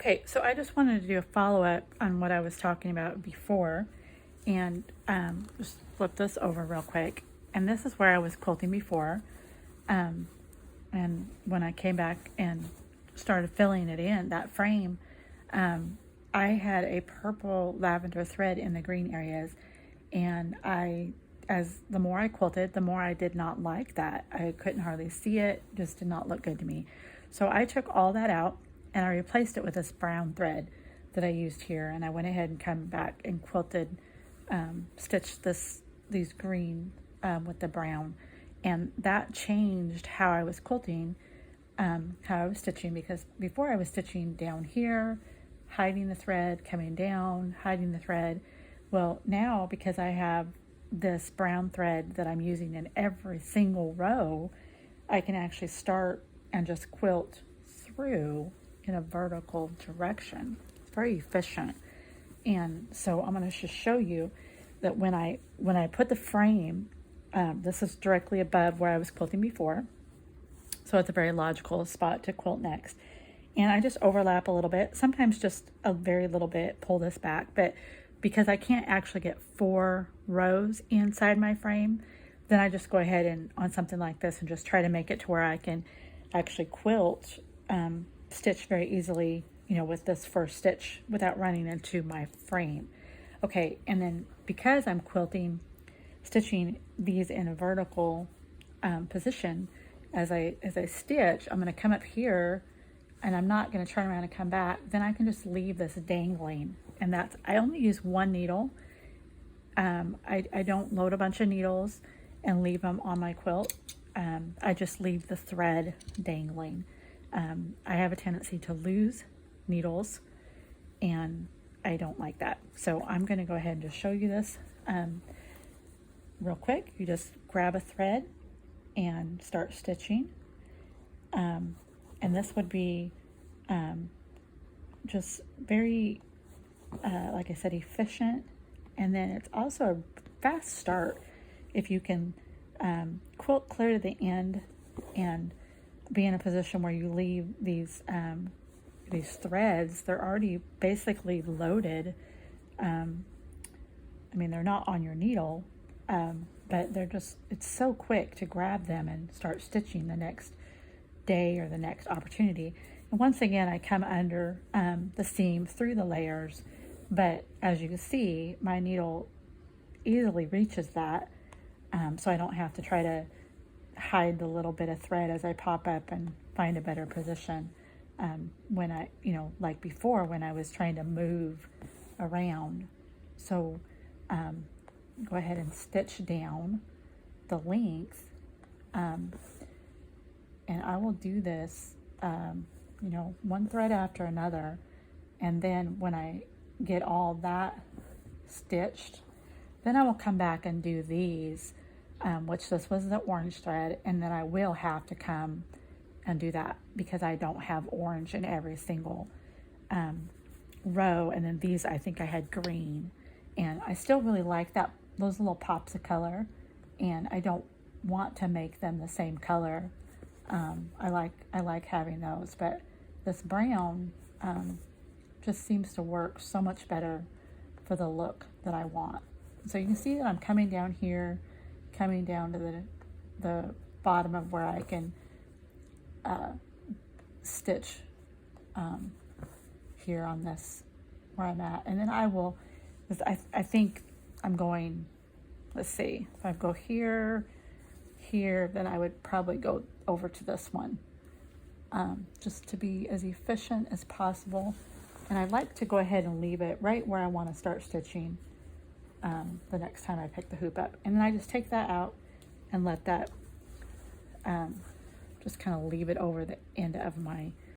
Okay, so I just wanted to do a follow-up on what I was talking about before, and just flip this over real quick. And this is where I was quilting before, um, and when I came back and started filling it in, that frame, I had a purple lavender thread in the green areas, and as the more I quilted, the more I did not like that. I couldn't hardly see it, just did not look good to me. So I took all that out and I replaced it with this brown thread that I used here, and I went ahead and come back and quilted, stitched these green with the brown, and that changed how I was quilting, how I was stitching, because before I was stitching down here, hiding the thread, coming down, hiding the thread. Well, now because I have this brown thread that I'm using in every single row, I can actually start and just quilt through in a vertical direction. It's very efficient. And so I'm going to just show you that when I put the frame, this is directly above where I was quilting before, so it's a very logical spot to quilt next. And I just overlap a little bit, sometimes just a very little bit, pull this back. But because I can't actually get 4 rows inside my frame, then I just go ahead and on something like this and just try to make it to where I can actually quilt, stitch very easily, with this first stitch without running into my frame. Okay, and then because I'm stitching these in a vertical position, as I stitch, I'm going to come up here, and I'm not going to turn around and come back. Then I can just leave this dangling, and I only use 1 needle. I don't load a bunch of needles and leave them on my quilt. I just leave the thread dangling. I have a tendency to lose needles, and I don't like that. So I'm going to go ahead and just show you this real quick. You just grab a thread and start stitching. And this would be just very, like I said, efficient. And then it's also a fast start if you can quilt clear to the end and be in a position where you leave these threads. They're already basically loaded. I mean, they're not on your needle, but it's so quick to grab them and start stitching the next day or the next opportunity. And once again, I come under the seam through the layers, but as you can see, my needle easily reaches that, so I don't have to try to hide the little bit of thread as I pop up and find a better position when I, like before when I was trying to move around. So go ahead and stitch down the length, and I will do this, one thread after another, and then when I get all that stitched, then I will come back and do these, which this was the orange thread, and then I will have to come and do that because I don't have orange in every single row. And then these, I think I had green, and I still really like those little pops of color, and I don't want to make them the same color. I like having those, but this brown just seems to work so much better for the look that I want. So you can see that I'm coming down here, coming down to the bottom of where I can stitch here on this where I'm at, and then I think I'm going, let's see, if I go here, then I would probably go over to this one, just to be as efficient as possible. And I like to go ahead and leave it right where I want to start stitching the next time I pick the hoop up. And then I just take that out and let that just kind of leave it over the end of my